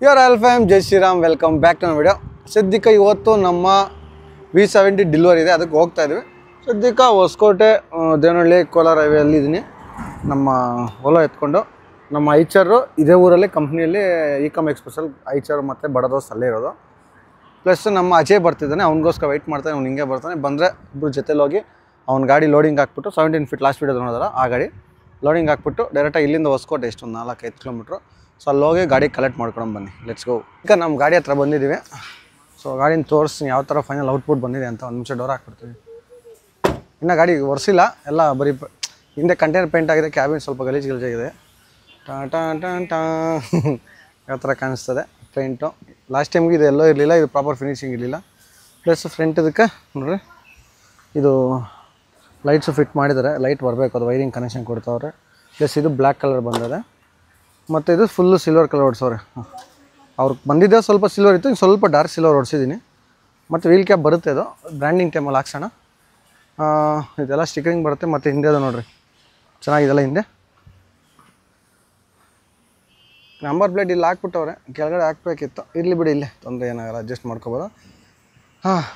Pure alpha Jai Shriram welcome back to ನನ್ನ video. ಸದ್ಯಕ್ಕೆ ಇವತ್ತು ನಮ್ಮ V70 ಡೆಲಿವರಿ ಇದೆ, ಅದಕ್ಕೆ ಹೋಗ್ತಾ ಇದ್ವಿ. ಸದ್ಯಕ್ಕೆ ಹೊಸಕೋಟೆ ದೇವನಹಳ್ಳಿ ಕೋಲಾರ ಹೈವೇಯಲ್ಲಿ ಇದ್ದೀನಿ. ನಮ್ಮ ಓಲೋ ಎತ್ಕೊಂಡು ನಮ್ಮ ಐಚರು ಇದೇ ಊರಲ್ಲಿ ಕಂಪ್ನಿಯಲ್ಲಿ ಇಕಾಮ್ ಎಕ್ಸ್ಪ್ರೆಸ್ಸಲ್ಲಿ ಐಚರು ಮತ್ತು ಬಡದೋಸ್ ಅಲ್ಲೇ ಇರೋದು. ಪ್ಲಸ್ ನಮ್ಮ ಅಜಯ್ ಬರ್ತಿದ್ದಾನೆ, ಅವ್ನಿಗೋಸ್ಕರ ವೆಯ್ಟ್ ಮಾಡ್ತಾನೆ. ಅವ್ನು ಹಿಂಗೆ ಬರ್ತಾನೆ, ಬಂದರೆ ಇಬ್ಬರು ಜೊತೆಲಿ ಹೋಗಿ ಅವ್ನ ಗಾಡಿ ಲೋಡಿಂಗ್ ಹಾಕ್ಬಿಟ್ಟು 17 ಫೀಟ್ ಲಾಸ್ಟ್ ವೀಡಿಯೋ ನೋಡಿದಾರೆ ಆ ಗಾಡಿ ಲೋಡಿಂಗ್ ಹಾಕ್ಬಿಟ್ಟು ಡೈರೆಕ್ಟಾಗಿ ಇಲ್ಲಿಂದ ಹೊಸಕೋಟೆ ಎಷ್ಟು ಒಂದು 4-5 ಕಿಲೋಮೀಟ್ರು. ಸೊ ಅಲ್ಲಿ ಹೋಗಿ ಗಾಡಿ ಕಲೆಕ್ಟ್ ಮಾಡ್ಕೊಂಡು ಬನ್ನಿ, ಲೆಟ್ಸ್ ಗೋ. ಈಗ ನಮ್ಮ ಗಾಡಿ ಹತ್ರ ಬಂದಿದ್ದೀವಿ. ಸೊ ಗಾಡಿನ ತೋರಿಸ್ತೀನಿ ಯಾವ ಥರ ಫೈನಲ್ ಔಟ್ಪುಟ್ ಬಂದಿದೆ ಅಂತ. ಒಂದು ನಿಮಿಷ ಡೋರ್ ಹಾಕ್ಬಿಡ್ತೀವಿ. ಇನ್ನು ಗಾಡಿ ಒರೆಸಿಲ್ಲ, ಎಲ್ಲ ಬರೀ ಹಿಂದೆ ಕಂಟೈನರ್ ಪೇಂಟ್ ಆಗಿದೆ, ಕ್ಯಾಬಿನ್ ಸ್ವಲ್ಪ ಗಲೀಜಾಗಿದೆ. ಟಾ ಯಾವ ಥರ ಕಾಣಿಸ್ತದೆ ಪೇಂಟು. ಲಾಸ್ಟ್ ಟೈಮ್ಗೆ ಇದು ಎಲ್ಲೋ ಇರಲಿಲ್ಲ, ಇದು ಪ್ರಾಪರ್ ಫಿನಿಶಿಂಗ್ ಇರಲಿಲ್ಲ. ಪ್ಲಸ್ ಫ್ರಂಟ್ ಇದಕ್ಕೆ ನೋಡಿರಿ, ಇದು ಲೈಟ್ಸು ಫಿಟ್ ಮಾಡಿದ್ದಾರೆ, ಲೈಟ್ ಬರಬೇಕು, ಅದು ವೈರಿಂಗ್ ಕನೆಕ್ಷನ್ ಕೊಡ್ತಾವ್ರೆ. ಪ್ಲಸ್ ಇದು ಬ್ಲ್ಯಾಕ್ ಕಲರ್ ಬಂದಿದೆ, ಮತ್ತು ಇದು ಫುಲ್ಲು ಸಿಲ್ವರ್ ಕಲರ್ ಹೊಡ್ಸವ್ರೆ. ಅವ್ರಿಗೆ ಬಂದಿದ್ದೆ ಸ್ವಲ್ಪ ಸಿಲ್ವರ್ ಇತ್ತು, ಸ್ವಲ್ಪ ಡಾರ್ಕ್ ಸಿಲ್ವರ್ ಹೊಡ್ಸಿದ್ದೀನಿ. ಮತ್ತು ವೀಲ್ ಕ್ಯಾಪ್ ಬರುತ್ತೆ, ಅದು ಬ್ರ್ಯಾಂಡಿಂಗ್ ಟೈಮಲ್ಲಿ ಹಾಕ್ಸೋಣ. ಇದೆಲ್ಲ ಸ್ಟಿಕರಿಂಗ್ ಬರುತ್ತೆ. ಮತ್ತು ಹಿಂದೆ ಅದು ನೋಡಿರಿ ಚೆನ್ನಾಗಿದೆಲ್ಲ. ಹಿಂದೆ ನಂಬರ್ ಪ್ಲೇಟ್ ಇಲ್ಲಿ ಹಾಕ್ಬಿಟ್ಟವ್ರೆ, ಕೆಳಗಡೆ ಹಾಕ್ಬೇಕಿತ್ತು, ಇರಲಿ ಬಿಡಿ, ಇಲ್ಲೇ ತೊಂದರೆ ಏನಾಗಲ್ಲ, ಅಡ್ಜಸ್ಟ್ ಮಾಡ್ಕೊಬೋದು.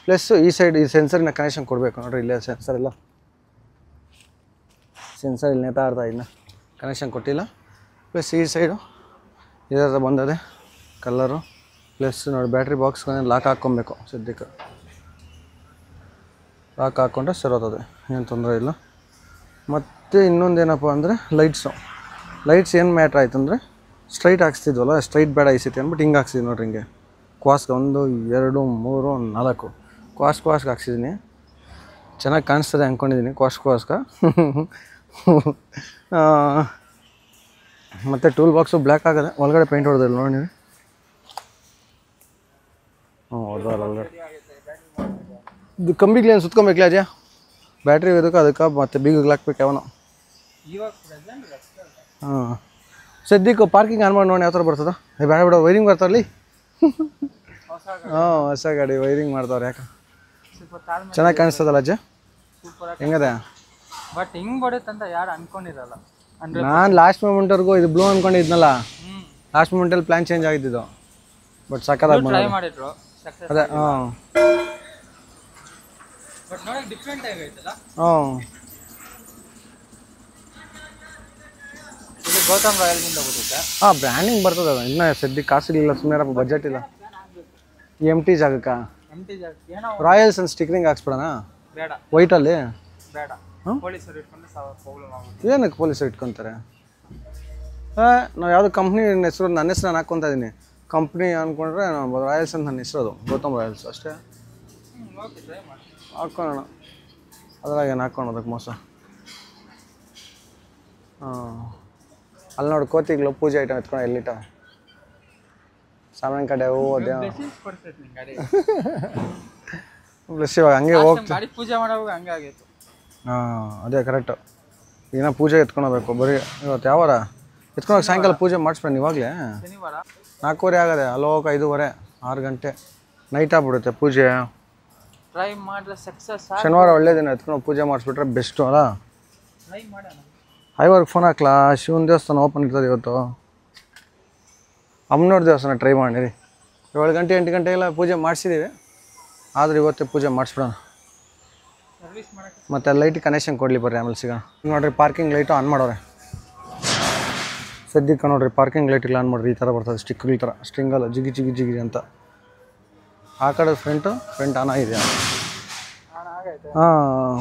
ಪ್ಲಸ್ ಈ ಸೈಡ್ ಈ ಸೆನ್ಸರಿನ ಕನೆಕ್ಷನ್ ಕೊಡಬೇಕು ನೋಡಿರಿ. ಇಲ್ಲೇ ಸೆನ್ಸರ್ ಇಲ್ಲ, ಸೆನ್ಸರ್ ಇಲ್ಲಿ ನೇತಾಡ್ತಾ ಇನ್ನು ಕನೆಕ್ಷನ್ ಕೊಟ್ಟಿಲ್ಲ. ಪ್ಲಸ್ ಈ ಸೈಡು ಇದೇ ಥರ ಬಂದದೆ ಕಲರು. ಪ್ಲಸ್ ನೋಡಿ ಬ್ಯಾಟ್ರಿ ಬಾಕ್ಸ್ ಲಾಕ್ ಹಾಕ್ಕೊಬೇಕು. ಸದ್ಯಕ್ಕೆ ಲಾಕ್ ಹಾಕ್ಕೊಂಡ್ರೆ ಸರೋತದೆ, ಏನು ತೊಂದರೆ ಇಲ್ಲ. ಮತ್ತು ಇನ್ನೊಂದೇನಪ್ಪ ಅಂದರೆ ಲೈಟ್ಸ್ ಏನು ಮ್ಯಾಟ್ರ್ ಆಯ್ತು ಅಂದರೆ, ಸ್ಟ್ರೈಟ್ ಹಾಕ್ಸ್ತಿದ್ವಲ್ಲ, ಸ್ಟ್ರೈಟ್ ಬೇಡ ಐಸಿತಿ ಅಂದ್ಬಿಟ್ಟು ಹಿಂಗೆ ಹಾಕ್ಸಿದ್ವಿ ನೋಡ್ರಿ. ಹಿಂಗೆ ಕ್ವಾಸ್ಗೆ 1 2 3 4 ಕ್ವಾಸ್ಗೆ ಹಾಕ್ಸಿದ್ದೀನಿ. ಚೆನ್ನಾಗಿ ಕಾಣಿಸ್ತದೆ ಅಂದ್ಕೊಂಡಿದ್ದೀನಿ ಕ್ವಾಸ್ಗೆ. ಮತ್ತು ಟೂಲ್ ಬಾಕ್ಸು ಬ್ಲ್ಯಾಕ್ ಆಗಿದೆ, ಒಳಗಡೆ ಪೇಂಟ್ ಹೊಡೆದಿಲ್ಲ ನೋಡಿ ನೀವು. ಹೊಡೆದಲ್ಲ ಒಳಗಡೆ. ಇದು ಕಂಬಿಗ್ಲೇನು ಸುತ್ಕೊಬೇಕಲ್ಲ ಅಜಯ, ಬ್ಯಾಟ್ರಿ ಅದಕ್ಕೆ ಮತ್ತು ಬೀಗಿಗೆ ಹಾಕ್ಬೇಕು ಯಾವನೋ. ಸದ್ಯಕ್ಕೆ ಪಾರ್ಕಿಂಗ್ ಆನ್ ಮಾಡಿ ನೋಡಿ ಯಾವ ಥರ ಬರ್ತದ. ಬೇಡ ಬಿಡ, ವೈರಿಂಗ್ ಬರ್ತಾರಲ್ಲಿ. ಹೊಸ ಗಾಡಿ ವೈರಿಂಗ್ ಮಾಡ್ತಾವ್ರೆ. ಯಾಕೆ ಚೆನ್ನಾಗಿ ಕಾಣಿಸ್ತದಲ್ಲ ಅಜ್ಜ, ಹೆಂಗದೆ. ಬಟ್ ಹಿಂಗೆ ಬರುತ್ತೆ ಅಂತ ಯಾರು ಅನ್ಕೊಂಡಿರಲ್ಲ. ನಾನು ಲಾಸ್ಟ್ ಮೂಮೆಂಟ್ವರೆಗೂ ಇದು ಬ್ಲೂ ಅಂದ್ಕೊಂಡಿದ್ನಲ್ಲ, ಲಾಸ್ಟ್ ಮೂಮೆಂಟಲ್ಲಿ ಪ್ಲ್ಯಾನ್ ಚೇಂಜ್ ಆಗಿದ್ದು. ಬಟ್ ಸಕ್ಕತ್ತಾಗಿ ಮಾಡಿದ್ರು ಅದೇ. ಬಟ್ ನೋಡಿ ಡಿಫ್ರೆಂಟ್ ಆಗೈತಲ್ಲ. ಇಲ್ಲಿ ಗೌತಮ್ ರಾಯಲ್ಗಿಂದ ಬರುತ್ತೆ. ಬ್ರ್ಯಾಂಡಿಂಗ್ ಬರ್ತದೆ. ಅದು ಇನ್ನೂ ಸದ್ಯಕ್ಕೆ ಕಾಸಿಲ್ಲ, ಸುಮ್ಮನೆ ಬಜೆಟ್ ಇಲ್ಲ. ಎಂಟಿ ಜಾಗಕ್ಕೆ ರಾಯಲ್ಸ್ ಅಂತ ಸ್ಟಿಕರಿಂಗ್ ಹಾಕ್ಸ್ಬಿಡೋಣ. ಬೇಡ, ವೈಟಲ್ಲಿ ಬೇಡ. ಪೊಲೀಸರು ಇಟ್ಕೊಂಡ್ರೆ ಪ್ರಾಬ್ಲಮ್ ಆಗುತ್ತೆ. ಏನಕ್ಕೆ ಪೊಲೀಸರು ಇಟ್ಕೊತಾರೆ? ನಾವು ಯಾವುದೋ ಕಂಪ್ನಿ ಹೆಸರು, ನನ್ನ ಹೆಸರು ನಾನು ಹಾಕ್ಕೊತಾ ಇದ್ದೀನಿ. ಕಂಪ್ನಿ ಅಂದ್ಕೊಂಡ್ರೆ ರಾಯಲ್ಸ್ ಅಂತ ನನ್ನ ಹೆಸರು, ಅದು ಗೌತಮ್ ರಾಯಲ್ಸ್ ಅಷ್ಟೇ. ಹಾಕ್ಕೊಳ್ಳೋಣ, ಅದ್ರಾಗೇನು ಹಾಕ್ಕೊಳೋದಕ್ಕೆ ಮೋಸ. ಅಲ್ಲಿ ನೋಡಿ ಕೋತಿಗಳು ಪೂಜೆ ಐಟಮ್ ಎತ್ಕೊಂಡು ಎಲ್ಲಿಟ್ಟ ಸಾಮಾನ್ಯ ಕಡೆ ಹೋದೆ. ಪ್ಲಸ್ ಇವಾಗ ಹಂಗೆ ಹೋಗ್ತೀವಿ, ಪೂಜೆ ಮಾಡೋವಾಗ ಹಂಗೆ ಆಗಿತ್ತು. ಅದೇ ಕರೆಕ್ಟು. ಏನೋ ಪೂಜೆ ಎತ್ಕೊಳಬೇಕು. ಬರೀ ಇವತ್ತು ಯಾವಾರ ಎತ್ಕೊಳಕ್ಕೆ ಸಾಯಂಕಾಲ ಪೂಜೆ ಮಾಡಿಸ್ಬೇಡಿ. ಇವಾಗಲೇ 4:15 ಆಗದೆ, ಅಲ್ಲೋ 5:30 6 ಗಂಟೆ ನೈಟ್ ಆಗ್ಬಿಡುತ್ತೆ ಪೂಜೆ. ಟ್ರೈ ಮಾಡಿದ್ರೆ ಸಕ್ಸಸ್. ಶನಿವಾರ ಒಳ್ಳೆ ದಿನ ಎತ್ಕೊಂಡು ಪೂಜೆ ಮಾಡಿಸ್ಬಿಟ್ರೆ ಬೆಸ್ಟು ಅಲ್ಲ. ಟ್ರೈ ಮಾಡೋಣ. ಐವರ್ಗೆ ಫೋನ್ ಹಾಕ್ಲಾ? ಶಿವನ ದೇವಸ್ಥಾನ ಓಪನ್ ಇರ್ತದೆ ಇವತ್ತು. ಅಮ್ಮನವ್ರ ದೇವಸ್ಥಾನ ಟ್ರೈ ಮಾಡಿರಿ. 7 ಗಂಟೆ 8 ಗಂಟೆಗೆಲ್ಲ ಪೂಜೆ ಮಾಡಿಸಿದ್ದೀವಿ, ಆದರೆ ಇವತ್ತೇ ಪೂಜೆ ಮಾಡಿಸ್ಬಿಡೋಣ. ಮತ್ತು ಲೈಟಿಗೆ ಕನೆಕ್ಷನ್ ಕೊಡಲಿ ಬರ್ರಿ, ಆಮೇಲೆ ಸಿಗೋಣ. ನೋಡಿರಿ ಪಾರ್ಕಿಂಗ್ ಲೈಟು ಆನ್ ಮಾಡೋರೆ. ಸದ್ಯಕ್ಕೆ ನೋಡಿರಿ ಪಾರ್ಕಿಂಗ್ ಲೈಟಿಲ್ಲ ಆನ್ ಮಾಡಿರಿ. ಈ ಥರ ಬರ್ತದೆ ಸ್ಟಿಕ್ಗಳ ಥರ, ಸ್ಟ್ರಿಂಗಲ್ಲ ಜಿಗಿ ಜಿಗಿ ಜಿಗಿ ಅಂತ. ಆ ಕಡೆ ಫ್ರಂಟ್ ಆನ್ ಆಗಿದೆ.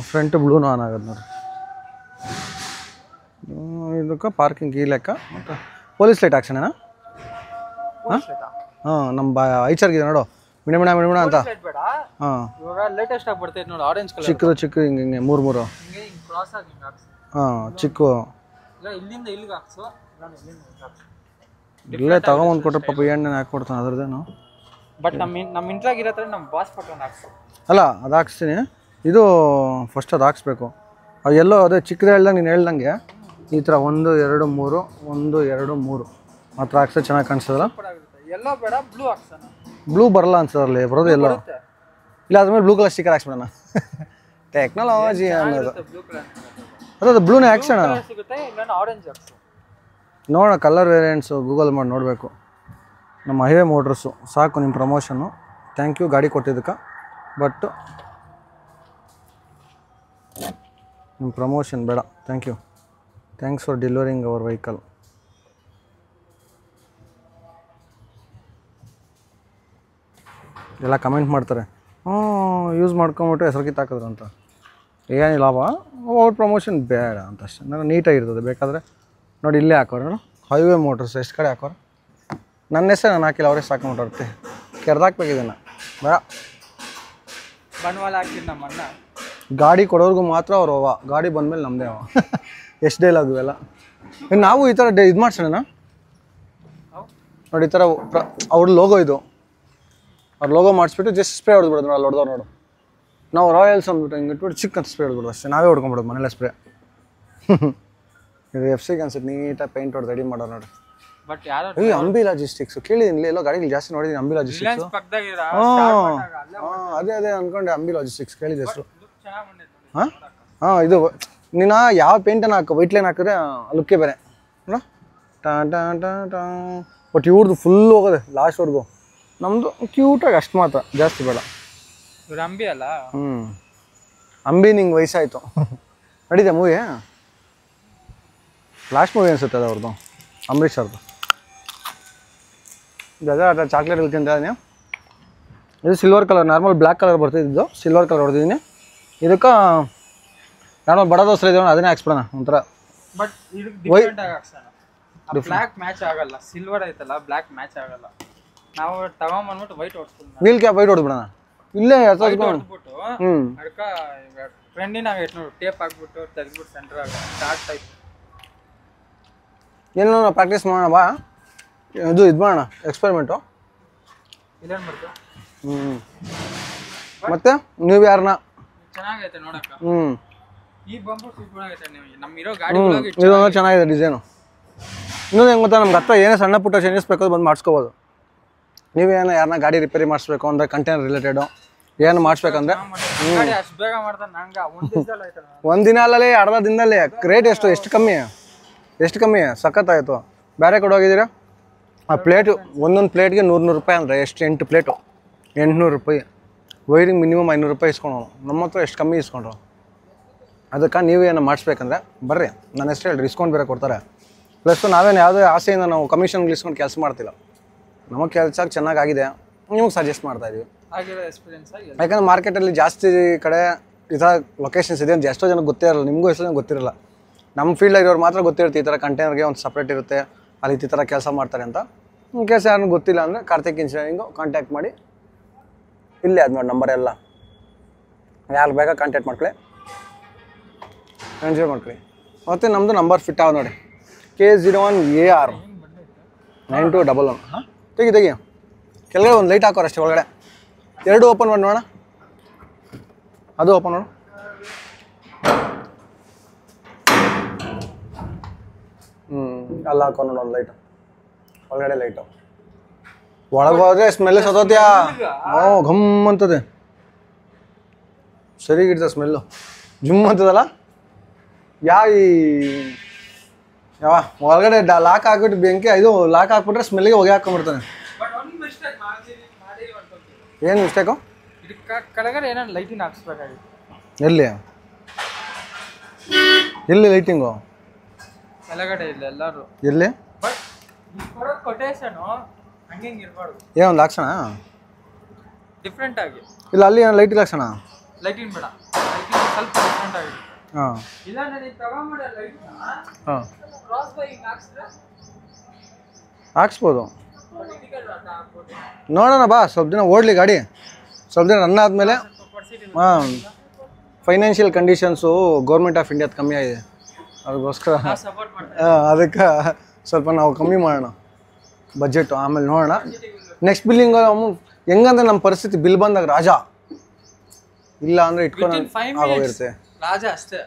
ಫ್ರಂಟ್ ಬ್ಲೂನು ಆನ್ ಆಗೋದು ನೋಡಿರಿ. ಇದಕ್ಕೆ ಪಾರ್ಕಿಂಗ್ ಈ ಲೆಕ್ಕ. ಮತ್ತು ಪೊಲೀಸ್ ಲೈಟ್ ಹಾಕ್ಸೋಣ. ನಮ್ಮ ಐಚರ್ಗಿದೆ ನೋಡು, ಮಿಣಮಿಣ ಅಂತ. ಲೇಟೆಸ್ಟ್ ಆಗಿ ಬರ್ತೈತೆ ನೋಡಿ, ಆರೆಂಜ್ ಕಲರ್. ಚಿಕ್ಕ ಹಿಂಗೆ 3 ಹಿಂಗೆ ಕ್ರಾಸ್ ಆಗಿ ಹಿಂಗೆ ಹಾಕ್ಸು. ಚಿಕ್ಕ ಇಲ್ಲಿಂದ ಇಲ್ಲಿಗೆ ಹಾಕ್ಸು. ಇಲ್ಲೇ ತಗೊಂಬಂದು ಕೊಟ್ಟರೆ ಪಾಪ ಎಣ್ಣೆ ಹಾಕ್ಕೊಡ್ತಾನೆ ಅದ್ರದ್ದೇನು. ಬಟ್ ನಮ್ಮ ಇಂಟ್ರಾಗ್ ಇರತ್ತೆ, ನಮ್ಮ ಬಾಸ್ ಫೋಟೋನ ಹಾಕ್ಸು. ಅಲ್ಲ, ಅದು ಹಾಕ್ಸ್ತೀನಿ. ಇದು ಫಸ್ಟ್ ಅದು ಹಾಕ್ಸ್ಬೇಕು. ಅದು ಎಲ್ಲೋ ಅದೇ ಚಿಕ್ಕದು ಹೇಳ್ದಂಗೆ ನೀನು ಹೇಳ್ದಂಗೆ ಈ ಥರ 1 2 3 1 2 3 ಮಾತ್ರ ಹಾಕ್ಸೋ ಚೆನ್ನಾಗಿ ಕಾಣಿಸ್ತದಲ್ಲ. ಎಲ್ಲೋ ಬೇಡ, ಬ್ಲೂ ಹಾಕ್ಸೋಣ. ಬ್ಲೂ ಬರಲ್ಲ ಅನ್ಸೋದ್ರಲ್ಲಿ, ಬರೋದು ಎಲ್ಲೋ. ಇಲ್ಲ ಅದ್ಮೇಲೆ ಬ್ಲೂ ಕಲರ್ ಸ್ಟಿಕರ್ ಹಾಕ್ಸ್ಬಿಡೋಣ. ಟೆಕ್ನಾಲಜಿ ಅನ್ನೋದು ಅದು ಬ್ಲೂನೇ ಹಾಕ್ಸೋಣ. ಸಿಗುತ್ತೆ ಇಲ್ಲ ಆರೆಂಜ್ ಹಾಕ್ಸು. ನೋಡೋಣ ಕಲರ್ ವೇರಿಯಂಟ್ಸು ಗೂಗಲ್ ಮಾಡಿ ನೋಡಬೇಕು. ನಮ್ಮ ಹೈವೇ ಮೋಟ್ರಸ್ಸು ಸಾಕು ನಿಮ್ಮ ಪ್ರಮೋಷನ್ನು. ಥ್ಯಾಂಕ್ ಯು ಗಾಡಿ ಕೊಟ್ಟಿದ್ದಕ್ಕೆ. ಬಟ್ ನಿಮ್ಮ ಪ್ರಮೋಷನ್ ಬೇಡ. Thank you. Thanks for delivering our vehicle. ಎಲ್ಲ ಕಮೆಂಟ್ ಮಾಡ್ತಾರೆ, ಯೂಸ್ ಮಾಡ್ಕೊಂಬಿಟ್ಟು ಹೆಸರು ಕಿತ್ತಾಕಿದ್ರು ಅಂತ. ಏನಿಲ್ಲ ಲಾಭ, ಅವ್ರ ಪ್ರಮೋಷನ್ ಬೇಡ ಅಂತ ಅಷ್ಟೇ. ನಾನು ನೀಟಾಗಿರ್ತದೆ. ಬೇಕಾದರೆ ನೋಡಿ ಇಲ್ಲೇ ಹಾಕೋರು ಹೈವೇ ಮೋಟರ್ಸ್ ಎಷ್ಟು ಕಡೆ ಹಾಕೋರು. ನನ್ನ ಹೆಸರು ನಾನು ಹಾಕಿಲ್ಲ, ಅವ್ರ ಹೆಸರು ಹಾಕೊಂಬಿಟ್ಟಿರುತ್ತೆ. ಕೆರ್ದಾಕ್ಬೇಕಿದ್ದೇನೆ ಬೇಡ. ಬಂಡವಾಳ ಹಾಕಿದ್ ನಮ್ಮ ಅಣ್ಣ. ಗಾಡಿ ಕೊಡೋರ್ಗು ಮಾತ್ರ ಅವ್ರು ಅವ, ಗಾಡಿ ಬಂದಮೇಲೆ ನಮ್ಮದೇ ಅವ. ಎಷ್ಟು ಡೈಲಾಗು ಎಲ್ಲ. ನಾವು ಈ ಥರ ಇದು ಮಾಡ್ಸೋಣ ನೋಡಿ. ಈ ಥರ ಅವ್ರ ಲೋಗೋ ಇದು, ಅವ್ರ ಲೋಗೋ ಮಾಡಿಸ್ಬಿಟ್ಟು ಜಸ್ಟ್ ಸ್ಪ್ರೇ ಹೊಡೆದ್ಬಿಡೋದು. ಅಲ್ಲಿ ಹೊಡೆದವ್ರು ನೋಡು. ನಾವು ರಾಯಲ್ಸ್ ಅಂದ್ಬಿಟ್ಟು ಹಿಂಗೆ ಇಟ್ಬಿಟ್ಟು ಚಿಕ್ಕ ಸ್ಪ್ರೇ ಹೊಡೆದ್ಬಿಡೋದು ಅಷ್ಟೇ. ನಾವೇ ಹೊಡ್ಕೊಂಬಿಡೋದು ಮನೇಲೆ ಸ್ಪ್ರೇ. ಇದು FC ಅನ್ಸುತ್ತೆ. ನೀಟಾಗಿ ಪೇಂಟ್ ಹೊಡೆದು ರೆಡಿ ಮಾಡೋರು ನೋಡಿ. ಬಟ್ ಯಾರು ಈ ಅಂಬಿ ಲಾಜಿಸ್ಟಿಕ್ಸ್ ಕೇಳಿದ್ದೀನಿ, ಎಲ್ಲೋ ಗಾಡಿಗಳು ಜಾಸ್ತಿ ನೋಡಿದ್ದೀನಿ. ಅಂಬಿ ಲಾಜಿಸ್ಟಿಕ್ಸ್ ಅದೇ ಅನ್ಕೊಂಡೆ. ಅಂಬಿ ಲಾಜಿಸ್ಟಿಕ್ಸ್ ಕೇಳಿದೆ ಹೆಸರು. ಹಾಂ ಇದು ನೀನು ಯಾವ ಪೇಂಟನ್ನು ಹಾಕೋ, ವೈಟ್ ಲೈನ್ ಹಾಕಿದ್ರೆ ಲುಕ್ಕೇ ಬೇರೆ ನೋಡ. ಟಾ ಬಟ್ ಇವ್ರದ್ದು ಫುಲ್ ಹೋಗೋದೆ ಲಾಸ್ಟ್ವರೆಗೂ. ನಮ್ಮದು ಕ್ಯೂಟಾಗಿ ಅಷ್ಟು ಮಾತ್ರ, ಜಾಸ್ತಿ ಬೇಡ. ಅಂಬಿ ಅಲ್ಲ. ಅಂಬಿ ನಿಂಗೆ ವಯಸ್ಸಾಯಿತು. ನಡೀತೆ ಮೂವಿ. ಲಾಸ್ಟ್ ಮೂವಿ ಅನಿಸುತ್ತೆ ಅದು ಅವ್ರದ್ದು, ಅಂಬರೀಷ್ ಅವ್ರದ್ದು. ಅದೇ ಚಾಕ್ಲೇಟ್ ತಿಂತ ನೀವು. ಇದು silver colour, normal black colour ಬರ್ತಿದ್ದು ಸಿಲ್ವರ್ ಕಲರ್ ಹೊಡೆದಿದ್ದೀನಿ. ಇದಕ್ಕೆ ನಾರ್ಮಲ್ ಬಡ ದೋಸೆ ಇದೆಯೋ ಅದನ್ನೇ ಹಾಕ್ಸ್ಬಿಡೋಣ ಒಂಥರ. ಬಟ್ ಇದು ಡಿಫರೆಂಟ್ ಆಗಿ ಹಾಕ್ಸೋಣ. ಬ್ಲ್ಯಾಕ್ ಮ್ಯಾಚ್ ಆಗಲ್ಲ. ಸಿಲ್ವರ್ ಐತಲ್ಲ, ಬ್ಲ್ಯಾಕ್ ಮ್ಯಾಚ್ ಆಗಲ್ಲ. ನಾವು ತಗೊಂಬಂದ್ಬಿಟ್ಟು ವೈಟ್ ಹೊಡ್ಸ್ಬಿಡೋಣ. ವೀಲ್ ಕ್ಯಾಪ್ ವೈಟ್ ಹೊಡ್ಬಿಡೋಣ ಇಲ್ಲೇ. ಹೊಡ್ಸ್ಬಿಟ್ಟು ಅದಕ್ಕೆ ಟ್ರೆಂಡಿನ 800 ಟೇಪ್ ಹಾಕ್ಬಿಟ್ಟು ತೆಗೆದ್ಬಿಟ್ಟು ಸೆಂಟರ್ ಆಗ ಸ್ಟಾರ್ಟ್ ಟೈಪ್ ಏನೋ ಪ್ರಾಕ್ಟೀಸ್ ಮಾಡೋಣ ಬಾ. ಇದು ಮಾಡೋಣ ಎಕ್ಸ್ಪೆರಿಮೆಂಟು. ಇಲ್ಲೇನು ಬರ್ತು. ಮತ್ತೆ ನೀವು ಯಾರನ್ನ ಚೆನ್ನಾಗೈತೆ ನೋಡಕ್ಕ. ಈ ಬಂಪು ಸೂಪರ್ ಆಗೈತೆ. ನಮ್ಮ ಇರೋ ಗಾಡಿ ಇದೊಂದು ಚೆನ್ನಾಗಿದೆ ಡಿಸೈನು. ಇನ್ನೊಂದು ಹೆಂಗೆ ಗೊತ್ತಾ, ನಮ್ಗೆ ಹತ್ರ ಏನೇ ಸಣ್ಣ ಪುಟ್ಟ ಚೇಂಜಸ್ ಬೇಕು ಬಂದು ಮಾಡಿಸ್ಕೋಬೋದು. ನೀವೇನೋ ಯಾರನ್ನ ಗಾಡಿ ರಿಪೇರಿ ಮಾಡಿಸ್ಬೇಕು ಅಂದರೆ ಕಂಟೈನರ್ ರಿಲೇಟೆಡು ಏನು ಮಾಡಿಸ್ಬೇಕಂದ್ರೆ ಒಂದು ದಿನ ಅಲ್ಲೇ ಅರ್ಧ ದಿನದಲ್ಲಿ. ರೇಟ್ ಎಷ್ಟು ಕಮ್ಮಿ ಸಖತ್ತಾಯಿತು. ಬೇರೆ ಕಡೆ ಹೋಗಿದ್ದೀರಾ ಆ ಪ್ಲೇಟು, ಒಂದೊಂದು ಪ್ಲೇಟ್ಗೆ 100 ರೂಪಾಯಿ ಅಂದರೆ ಎಷ್ಟು? 8 ಪ್ಲೇಟು 800 ರೂಪಾಯಿ. ವೈರಿಂಗ್ ಮಿನಿಮಮ್ 500 ರೂಪಾಯಿ ಇಸ್ಕೊಂಡು. ನಮ್ಮ ಹತ್ರ ಎಷ್ಟು ಕಮ್ಮಿ ಇಸ್ಕೊಂಡ್ರು. ಅದಕ್ಕೆ ನೀವೇನು ಮಾಡಿಸ್ಬೇಕಂದ್ರೆ ಬರ್ರಿ, ನನ್ನ ಹೆಸರು ಹೇಳ್ರಿ, ಇಸ್ಕೊಂಡು ಬೇರೆ ಕೊಡ್ತಾರೆ. ಪ್ಲಸ್ ನಾವೇನು ಯಾವುದೇ ಆಸೆಯಿಂದ ನಾವು ಕಮಿಷನ್ ಇಸ್ಕೊಂಡು ಕೆಲಸ ಮಾಡ್ತಿಲ್ಲ. ನಮಗೆ ಕೆಲಸ ಚೆನ್ನಾಗಾಗಿದೆ, ನಿಮಗೆ ಸಜೆಸ್ಟ್ ಮಾಡ್ತಾಯಿದ್ದೀವಿ. ಯಾಕಂದ್ರೆ ಮಾರ್ಕೆಟಲ್ಲಿ ಜಾಸ್ತಿ ಕಡೆ ಈ ಥರ ಲೊಕೇಶನ್ಸ್ ಇದೆ ಅಂತ ಎಷ್ಟೋ ಜನಕ್ಕೆ ಗೊತ್ತೇ ಇರಲ್ಲ. ನಿಮಗೂ ಎಷ್ಟೋ ಜನಕ್ಕೆ ಗೊತ್ತಿರಲ್ಲ. ನಮ್ಮ ಫೀಲ್ಡಾಗಿರೋರು ಮಾತ್ರ ಗೊತ್ತಿರುತ್ತೆ ಈ ಥರ ಕಂಟೈನರ್ಗೆ ಒಂದು ಸಪ್ರೇಟ್ ಇರುತ್ತೆ, ಅಲ್ಲಿ ಈ ಥರ ಕೆಲಸ ಮಾಡ್ತಾರೆ ಅಂತ. ಇನ್ ಕೇಸ್ ಯಾರು ಗೊತ್ತಿಲ್ಲ ಅಂದರೆ ಕಾರ್ತಿಕ್ ಇಂಜಿನಿಯರಿಂಗು ಕಾಂಟ್ಯಾಕ್ಟ್ ಮಾಡಿ. ಇಲ್ಲೇ ಅದು ನೋಡಿ ನಂಬರ್ ಎಲ್ಲ, ಯಾರು ಬೇಕಾ ಕಾಂಟ್ಯಾಕ್ಟ್ ಮಾಡ್ಕೊಳ್ಳಿ, ಎಂಜಾಯ್ ಮಾಡ್ಕೊಳ್ಳಿ. ಮತ್ತು ನಮ್ಮದು ನಂಬರ್ ಫಿಟ್ ಆಗ ನೋಡಿ, K01AR 9211. ಹಾಂ ತೆಗಿ ಕೆಳಗಡೆ ಒಂದು ಲೈಟ್ ಹಾಕೋರು ಅಷ್ಟೇ. ಒಳಗಡೆ 2 ಓಪನ್ ಮಾಡಿ ನೋಡೋಣ. ಅದು ಓಪನ್ ಮಾಡು. ಅಲ್ಲ ಹಾಕೋ ನೋಡು ಒಂದು ಲೈಟು, ಒಳಗಡೆ ಲೈಟು. ಒಳಗೆ ಹೋದ್ರೆ ಸ್ಮೆಲ್ ಸತೋತ್ಯಾ. ಘಮ್ ಅಂತದೆ, ಸರಿಗಿಡ್ತದೆ ಸ್ಮೆಲ್ಲು, ಜುಮ್ ಅಂತದಲ್ಲ. ಯಾವ ಒಳಗಡೆ ಲಾಕ್ ಹಾಕ್ಬಿಟ್ಟು ಬೆಂಕಿ ಇದು ಲಾಕ್ ಹಾಕ್ಬಿಟ್ರೆ ಸ್ಮೆಲ್ಗೆ ಹೊಗೆ ಹಾಕೊಂಡ್ಬಿಡ್ತಾನೆ. ಏನು ಮಿಸ್ಟೇಕು? ಕೆಳಗಡೆ ಏನೋ ಲೈಟಿಂಗ್ ಹಾಕ್ಸ್ಬೇಕಾಗಿತ್ತು. ಎಲ್ಲಿ ಲೈಟಿಂಗು? ಕೆಳಗಡೆ ಇಲ್ಲ ಎಲ್ಲರೂ. ಎಲ್ಲಿ? ಬಟ್ ಕೊಟೇಶನ್ ಹಂಗೆ ಇರಬಾರ್ದು. ಏನೊಂದು ಹಾಕ್ಸೋಣ ಡಿಫ್ರೆಂಟ್ ಆಗಿ. ಇಲ್ಲ ಅಲ್ಲಿ ಏನೋ ಲೈಟಿಂಗ್ ಹಾಕ್ಸೋಣ. ಲೈಟಿಂಗ್ ಬೇಡ, ಲೈಟಿಂಗ್ ಸ್ವಲ್ಪ ಡಿಫ್ರೆಂಟ್ ಆಗಿದೆ. ಹಾಂ ಇಲ್ಲ ನಾನು ತಗೊಂಡ್ಬಿಡ ಲೈಟ್ನ. ಹಾಂ ಕ್ರಾಸ್ ಬೈ ಹಿಂಗೆ ಹಾಕ್ಸಿದ್ರೆ ಹಾಕ್ಸ್ಬೋದು. ನೋಡೋಣ ಬಾ, ಸ್ವಲ್ಪ ದಿನ ಓಡಲಿ ಗಾಡಿ, ಸ್ವಲ್ಪ ದಿನ ರನ್ ಆದಮೇಲೆ. ಹಾಂ ಫೈನಾನ್ಷಿಯಲ್ ಕಂಡೀಷನ್ಸು ಗೌರ್ಮೆಂಟ್ ಆಫ್ ಇಂಡಿಯಾದ ಕಮ್ಮಿ ಆಗಿದೆ, ಅದಕ್ಕೋಸ್ಕರ ಅದಕ್ಕೆ ಸ್ವಲ್ಪ ನಾವು ಕಮ್ಮಿ ಮಾಡೋಣ ಬಜೆಟು. ಆಮೇಲೆ ನೋಡೋಣ ನೆಕ್ಸ್ಟ್ ಬಿಲ್ಲಿಂಗ್ ಹೆಂಗಂದ್ರೆ ನಮ್ಮ ಪರಿಸ್ಥಿತಿ ಬಿಲ್ ಬಂದಾಗ ರಾಜ ಇಲ್ಲ ಅಂದರೆ ಇಟ್ಕೊಂಡು ಆಗೋಗಿರುತ್ತೆ. ರಾಜ ಅಷ್ಟೇ.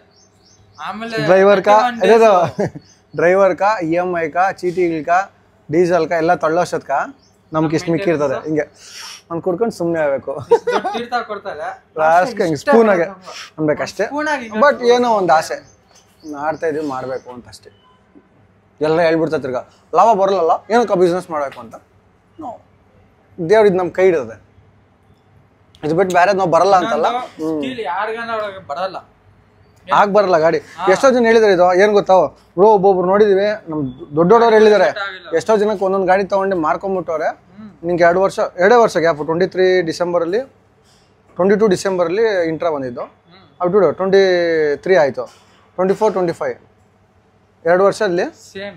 ಆಮೇಲೆ ಡ್ರೈವರ್ ಕಾ EMI ಕಾ ಚೀಟಿಗಳ ಕಾ ಡೀಸೆಲ್ ಕಾ ಎಲ್ಲ ತಳ್ಳೋಷ್ಟಕ್ಕ ನಮ್ಗೆ ಇಷ್ಟು ಮಿಕ್ಕಿರ್ತದೆ. ಹಿಂಗೆ ಒಂದು ಕುಡ್ಕೊಂಡು ಸುಮ್ಮನೆ ಆಗಬೇಕು. ಲಾಸ್ಟ್ಗೆ ಹಿಂಗೆ ಸ್ಪೂನಾಗೆ ಅನ್ಬೇಕಷ್ಟೇ. ಬಟ್ ಏನೋ ಒಂದು ಆಸೆ ಮಾಡ್ತಾಯಿದ್ದೀವಿ, ಮಾಡಬೇಕು ಅಂತ ಅಷ್ಟೇ. ಎಲ್ಲ ಹೇಳ್ಬಿಡ್ತಾ ತಿರ್ಗ ಲಾಭ ಬರಲ್ಲ, ಏನಕ್ಕೆ ಬಿಸ್ನೆಸ್ ಮಾಡಬೇಕು ಅಂತ ದೇವ್ರು ಇದು ನಮ್ಮ ಕೈ ಹಿಡಿದೆ. ಇದು ಬಿಟ್ಟು ಬೇರೆ ನಾವು ಬರಲ್ಲ ಅಂತಲ್ಲ, ಸ್ಟೀಲ್ ಯಾರಿಗಾನ ಬರಲ್ಲ, ಆಗ ಬರಲ್ಲ ಗಾಡಿ. ಎಷ್ಟೋ ಜನ ಹೇಳಿದಾರೆ ಇದು ಏನು ಗೊತ್ತಾವ ಬ್ರೋ, ಒಬ್ಬೊಬ್ರು ನೋಡಿದೀವಿ ನಮ್ಮ ದೊಡ್ಡವ್ರು ಹೇಳಿದ್ದಾರೆ, ಎಷ್ಟೋ ಜನಕ್ಕೆ ಒಂದೊಂದು ಗಾಡಿ ತೊಗೊಂಡು ಮಾರ್ಕೊಂಬಿಟ್ಟವ್ರೆ. ನಿಂಗೆ 2 ವರ್ಷ ಗ್ಯಾಪು. 22 ಡಿಸೆಂಬರಲ್ಲಿ ಇಂಟ್ರಾ ಬಂದಿದ್ದು, ಅಪ್ ಟು 23 ಆಯಿತು, 24, 25 2 ವರ್ಷದಲ್ಲಿ ಸೇಮ್.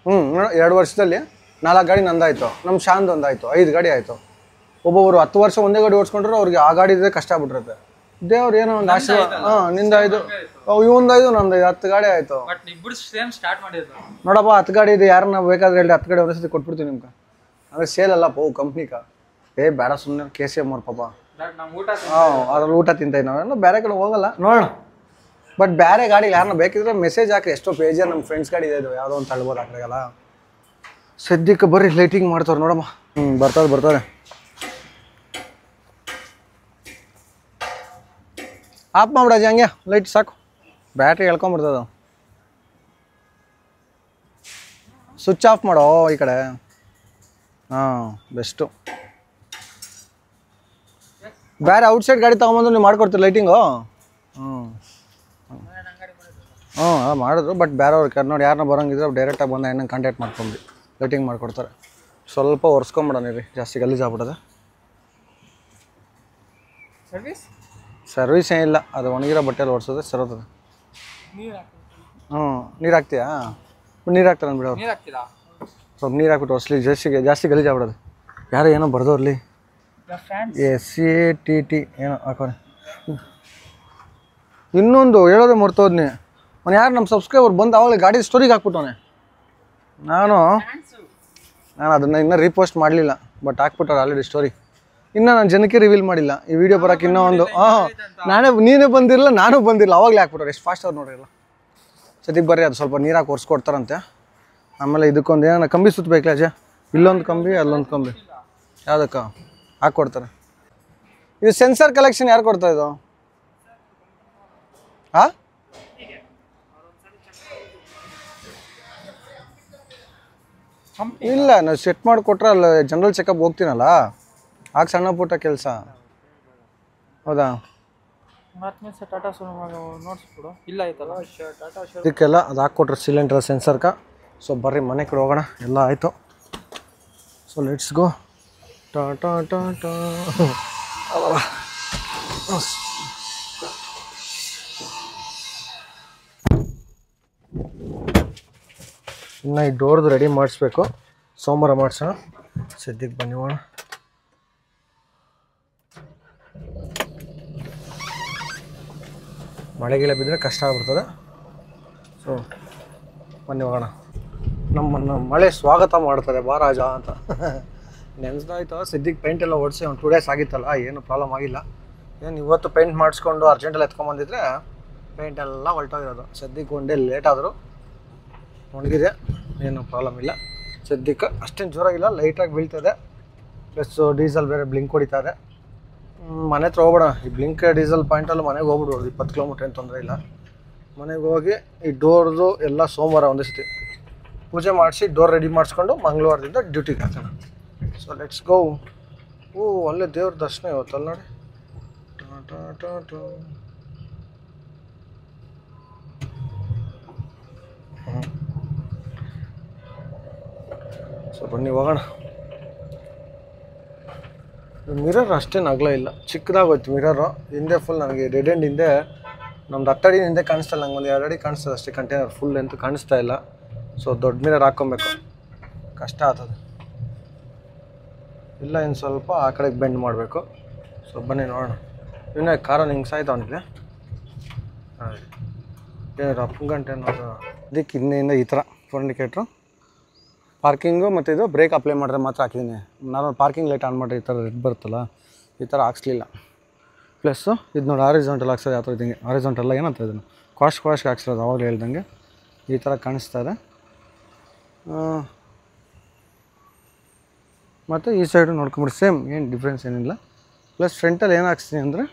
2 ವರ್ಷದಲ್ಲಿ 4 ಗಾಡಿ ನಂದಾಯಿತು, ನಮ್ಮ ಶಾಂದ್ ಒಂದಾಯಿತು, 5 ಗಾಡಿ ಆಯಿತು. ಒಬ್ಬೊಬ್ರು 10 ವರ್ಷ ಒಂದೇ ಗಾಡಿ ಓಡಿಸ್ಕೊಂಡ್ರೆ ಅವ್ರಿಗೆ ಆ ಗಾಡಿ ಇದ್ರೆ ಕಷ್ಟ ಆಗ್ಬಿಟ್ಟಿರುತ್ತೆ. ದೇವ್ರು ಏನೋ ಒಂದು ಆಶೀರ್ವಾದ, ನಿಂದಾಯ್ತು, ಇವಂದಾಯ್ತು, ನಮ್ದು 10 ಗಾಡಿ ಆಯಿತು. ನೋಡಪ್ಪ 10 ಗಾಡಿ ಇದೆ, ಯಾರನ್ನ ಬೇಕಾದ್ರೆ ಹೇಳಿ 10 ಗಾಡಿ ಒಂದೇ ಸತಿ ಕೊಟ್ಬಿಡ್ತೀವಿ ನಿಮ್ಗೆ. ಅಂದರೆ ಸೇಲ್ ಅಲ್ಲ ಕಂಪ್ನಿಕ. ಬೇಡ ಸುಮ್ಮನೆ KCM ಅವ್ರ ಪಾಪ ಅದ್ರಲ್ಲಿ ಊಟ ತಿಂತಾಯಿ, ನಾವೆಲ್ಲ ಬೇರೆ ಕಡೆ ಹೋಗಲ್ಲ ನೋಡೋಣ. ಬಟ್ ಬೇರೆ ಗಾಡಿ ಯಾರನ್ನ ಬೇಕಿದ್ರೆ ಮೆಸೇಜ್ ಹಾಕಿ, ಎಷ್ಟೋ ಪೇಜ್ ನಮ್ಮ ಫ್ರೆಂಡ್ಸ್ ಗಾಡಿ ಇದೆ, ಯಾವುದೋ ಒಂದು ತಳ್ಬೋದು ಹಾಕ್ದಾಗಲ್ಲ. ಸದ್ಯಕ್ಕೆ ಬರ್ರಿ ಲೈಟಿಂಗ್ ಮಾಡ್ತಾರೆ ನೋಡಮ್ಮ. ಬರ್ತಾರೆ ಆಫ್ ಮಾಡ್ಬಿಡಾಜಿ, ಹಂಗೆ ಲೈಟ್ ಸಾಕು, ಬ್ಯಾಟ್ರಿ ಎಳ್ಕೊಂಬಿಡ್ತದ. ಸ್ವಿಚ್ ಆಫ್ ಮಾಡೋ ಈ ಕಡೆ. ಬೆಸ್ಟು. ಬೇರೆ ಔಟ್ಸೈಡ್ ಗಾಡಿ ತೊಗೊಂಬಂದು ನೀವು ಮಾಡ್ಕೊಡ್ತೀರಿ ಲೈಟಿಂಗು? ಮಾಡಿದ್ರು. ಬಟ್ ಬೇರೆಯವ್ರು ನೋಡಿ, ಯಾರನ್ನ ಬರೋಂಗಿದ್ರೆ ಡೈರೆಕ್ಟಾಗಿ ಬಂದು ಏನಂಗೆ ಕಾಂಟ್ಯಾಕ್ಟ್ ಮಾಡ್ಕೊಂಡ್ರಿ, ಲೈಟಿಂಗ್ ಮಾಡಿಕೊಡ್ತಾರೆ. ಸ್ವಲ್ಪ ಒರೆಸ್ಕೊಂಬಿಡೋಣ ರೀ, ಜಾಸ್ತಿ ಗಲೀಜಾಗ್ಬಿಡೋದು. ಸರ್ವಿಸ್ ಏನಿಲ್ಲ, ಅದು ಒಣಗಿರೋ ಬಟ್ಟೆಯಲ್ಲಿ ಒರೆಸೋದು ಸರೋತದೆ. ನೀರು ಹಾಕ್ತೀಯಾ? ನೀರು ಹಾಕ್ತಾರೆ ಅಂದ್ಬಿಡೋ, ಸ್ವಲ್ಪ ನೀರು ಹಾಕ್ಬಿಟ್ಟು ಒರೆಸ್ಲಿ, ಜಾಸ್ತಿ ಗಲೀಜಾಗ್ಬಿಡೋದು. ಯಾರೋ ಏನೋ ಬರ್ದವ್ರಲ್ಲಿ SATT ಏನೋ ಹಾಕೋರೆ. ಇನ್ನೊಂದು ಹೇಳೋದೇ ಮರ್ತೋದ್ನಿ, ಅವ್ನು ಯಾರು ನಮ್ಮ ಸಬ್ಸ್ಕ್ರೈಬರ್ ಬಂದು ಆವಾಗಲೇ ಗಾಡಿ ಸ್ಟೋರಿಗೆ ಹಾಕ್ಬಿಟ್ಟವನೆ. ನಾನು ಅದನ್ನು ಇನ್ನೂ ರೀಪೋಸ್ಟ್ ಮಾಡಲಿಲ್ಲ, ಬಟ್ ಹಾಕ್ಬಿಟ್ಟವ್ರು ಆಲ್ರೆಡಿ ಸ್ಟೋರಿ. ಇನ್ನೂ ನಾನು ಜನಕ್ಕೆ ರಿವೀಲ್ ಮಾಡಿಲ್ಲ. ಈ ವಿಡಿಯೋ ಬರೋಕ್ಕೆ ಇನ್ನೂ ಒಂದು ನೀನೇ ಬಂದಿರಲ್ಲ, ನಾನು ಬಂದಿರಲ್ಲ, ಅವಾಗಲೇ ಹಾಕ್ಬಿಟ್ಟವ್ರು. ಎಷ್ಟು ಫಾಸ್ಟ್ ಅವ್ರು ನೋಡಿರಲ್ಲ. ಸದ್ಯಕ್ಕೆ ಬರ್ರಿ, ಅದು ಸ್ವಲ್ಪ ನೀರಾಕಿ ಒರೆಸ್ಕೊಡ್ತಾರಂತೆ. ಆಮೇಲೆ ಇದಕ್ಕೊಂದು ಏನೋ ಕಂಬಿ ಸುತ್ತಬೇಕಲ್ಲ ಅಜ್ಜ, ಇಲ್ಲೊಂದು ಕಂಬಿ ಅಲ್ಲೊಂದು ಕಂಬಿ, ಯಾವುದಕ್ಕ ಹಾಕ್ಕೊಡ್ತಾರೆ. ಇದು ಸೆನ್ಸರ್ ಕಲೆಕ್ಷನ್ ಯಾರು ಕೊಡ್ತಾ ಇದು? ಇಲ್ಲ, ನಾವು ಸೆಟ್ ಮಾಡಿಕೊಟ್ರೆ ಅಲ್ಲಿ ಜನರಲ್ ಚೆಕಪ್ ಹೋಗ್ತೀನಲ್ಲ, ಆಗ ಸಣ್ಣ ಪುಟ್ಟ ಕೆಲಸ. ಹೌದಾ? ಇದಕ್ಕೆಲ್ಲ ಅದು ಹಾಕ್ಕೊಟ್ರೆ ಸಿಲಿಂಡರ್ ಸೆನ್ಸರ್ಕ. ಸೊ ಬರ್ರಿ ಮನೆ ಕಡೆ ಹೋಗೋಣ, ಎಲ್ಲ ಆಯಿತು. So let's go. ಇನ್ನು ಈ ಡೋರ್ದು ರೆಡಿ ಮಾಡಿಸ್ಬೇಕು, ಸೋಮವಾರ ಮಾಡಿಸೋಣ. ಸದ್ಯಕ್ಕೆ ಬನ್ನಿ ಹೋಗೋಣ. ಮಳೆಗೆಲ್ಲ ಬಿದ್ದರೆ ಕಷ್ಟ ಆಗ್ಬಿಡ್ತದೆ. ಸೊ ಬನ್ನಿ ಹೋಗೋಣ. ನಮ್ಮನ್ನು ಮಳೆ ಸ್ವಾಗತ ಮಾಡ್ತಾರೆ, ಬಾ ರಾಜ ಅಂತ. ನೆನೆಸ್ದಾಯ್ತು. ಸದ್ಯಕ್ಕೆ ಪೇಂಟ್ ಎಲ್ಲ ಓಡಿಸಿ ಒಂದು 2 ಡೇಸ್ ಆಗಿತ್ತಲ್ಲ, ಏನು ಪ್ರಾಬ್ಲಮ್ ಆಗಿಲ್ಲ. ಏನು ಇವತ್ತು ಪೇಂಟ್ ಮಾಡಿಸ್ಕೊಂಡು ಅರ್ಜೆಂಟಲ್ಲಿ ಎತ್ಕೊಂಬಂದಿದ್ರೆ ಪೇಂಟ್ ಎಲ್ಲ ಹೊಲ್ಟೋಗಿರೋದು. ಸದ್ಯಕ್ಕೆ 1 ಡೇ ಲೇಟ್ ಆದರೂ ಒಣಗಿದೆ, ಏನು ಪ್ರಾಬ್ಲಮ್ ಇಲ್ಲ. ಸದ್ಯಕ್ಕೆ ಅಷ್ಟೇನು ಜೋರಾಗಿಲ್ಲ, ಲೈಟಾಗಿ ಬೀಳ್ತದೆ. ಪ್ಲಸ್ ಡೀಸೆಲ್ ಬೇರೆ ಬ್ಲಿಂಕ್ ಹೊಡಿತಾ ಇದೆ. ಮನೆ ಹತ್ರ ಹೋಗ್ಬೇಡ, ಈ ಬ್ಲಿಂಕ್ ಡೀಸೆಲ್ ಪಾಯಿಂಟಲ್ಲಿ ಮನೆಗೆ ಹೋಗ್ಬಿಡ್ಬೋದು. 20 ಕಿಲೋಮೀಟ್ರ್ ಏನು ತೊಂದರೆ ಇಲ್ಲ. ಮನೆಗೆ ಹೋಗಿ ಈ ಡೋರ್ದು ಎಲ್ಲ ಸೋಮವಾರ ಒಂದೇ ಸತಿ ಪೂಜೆ ಮಾಡಿಸಿ ಡೋರ್ ರೆಡಿ ಮಾಡಿಸ್ಕೊಂಡು ಮಂಗಳವಾರದಿಂದ ಡ್ಯೂಟಿಗೆ ಹಾಕೋಣ. So let's go. ಅಲ್ಲೇ ದೇವ್ರ ದರ್ಶನ ಇವತ್ತಲ್ಲಿ ನೋಡಿ. ಸೊ ಬನ್ನಿ ಹೋಗೋಣ. ಮಿರರ್ ಅಷ್ಟೇನು ಅಗಲ ಇಲ್ಲ, ಚಿಕ್ಕದಾಗೋಯ್ತು ಮಿರರು. ಹಿಂದೆ ಫುಲ್ ನನಗೆ ಡೆಡ್ ಎಂಡ್ ಹಿಂದೆ ನಮ್ದು 10 ಅಡಿ ಹಿಂದೆ ಕಾಣಿಸ್ತಾ ಇಲ್ಲ, ನಂಗೆ ಒಂದು 2 ಅಡಿ ಕಾಣಿಸ್ತದೆ ಅಷ್ಟೇ. ಕಂಟೈನರ್ ಫುಲ್ ಅಂತೂ ಕಾಣಿಸ್ತಾ ಇಲ್ಲ. ಸೊ ದೊಡ್ಡ ಮಿರರ್ ಹಾಕ್ಕೊಬೇಕು, ಕಷ್ಟ ಆಗ್ತದೆ. ಇಲ್ಲ ಇನ್ನು ಸ್ವಲ್ಪ ಆ ಕಡೆಗೆ ಬೆಂಡ್ ಮಾಡಬೇಕು. ಸೊ ಬನ್ನಿ ನೋಡೋಣ. ಇನ್ನೇ ಕಾರಲ್ಲಿ ಹಿಂಗೆ ಸಾಯ್ತಾವನಿಗೆ ಏನು ಅಪ್ಪು ಗಂಟೆ ಅನ್ನೋದು. ಅದಕ್ಕೆ ಇನ್ನೇನು ಈ ಥರ ಫೋನ್ ಇಂಡಿಕೇಟ್ರು, ಪಾರ್ಕಿಂಗು ಮತ್ತು ಇದು ಬ್ರೇಕ್ ಅಪ್ಲೈ ಮಾಡಿದ್ರೆ ಮಾತ್ರ ಹಾಕಿದ್ದೀನಿ. ನಾನು ಪಾರ್ಕಿಂಗ್ ಲೈಟ್ ಆನ್ ಮಾಡಿದ್ರೆ ಈ ಥರ ರೆಡ್ ಬರುತ್ತಲ್ಲ, ಈ ಥರ ಹಾಕ್ಸ್ಲಿಲ್ಲ. ಪ್ಲಸ್ಸು ಇದು ನೋಡಿ ಆರಿಜಾಂಟಲ್ ಹಾಕ್ಸೋದು ಯಾವ ಥರ ಇದ್ದಂಗೆ, ಆರಿಜಾಂಟಲ್ಲ ಏನಂತ ಇದನ್ನು ಕ್ವಾಶ್ಗೆ ಹಾಕ್ಸಿರೋದು, ಅವಾಗಲೇ ಹೇಳ್ದಂಗೆ ಈ ಥರ ಕಾಣಿಸ್ತಾ ಇದೆ. ಮತ್ತು ಈ ಸೈಡು ನೋಡ್ಕೊಂಬಿಡಿ, ಸೇಮ್ ಏನು ಡಿಫ್ರೆನ್ಸ್ ಏನಿಲ್ಲ. ಪ್ಲಸ್ ಫ್ರಂಟಲ್ಲಿ ಏನು ಹಾಕ್ಸ್ತೀನಿ ಅಂದರೆ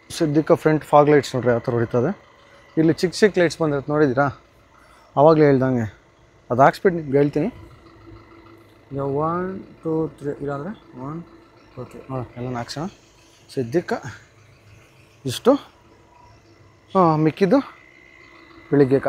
ಸದ್ಯಕ್ಕೆ ಫ್ರಂಟ್ ಫಾಗ್ ಲೈಟ್ಸ್ ನೋಡ್ರಿ ಯಾವ ಥರ ಹೊಡಿತದೆ. ಇಲ್ಲಿ ಚಿಕ್ಕ ಲೈಟ್ಸ್ ಬಂದಿರುತ್ತೆ ನೋಡಿದ್ದೀರಾ, ಆವಾಗಲೇ ಹೇಳ್ದಂಗೆ ಅದು ಹಾಕ್ಸ್ಬಿಟ್ಟು ನಿಮ್ಗೆ ಹೇಳ್ತೀನಿ. ಈಗ 1 2 3 ಇಲ್ಲಾಂದರೆ 1 2 3 ನೋಡ ಎಲ್ಲ ಹಾಕ್ಸೋಣ. ಸದ್ಯಕ್ಕೆ ಇಷ್ಟು ಮಿಕ್ಕಿದ್ದು ಬೆಳಿಗ್ಗೆ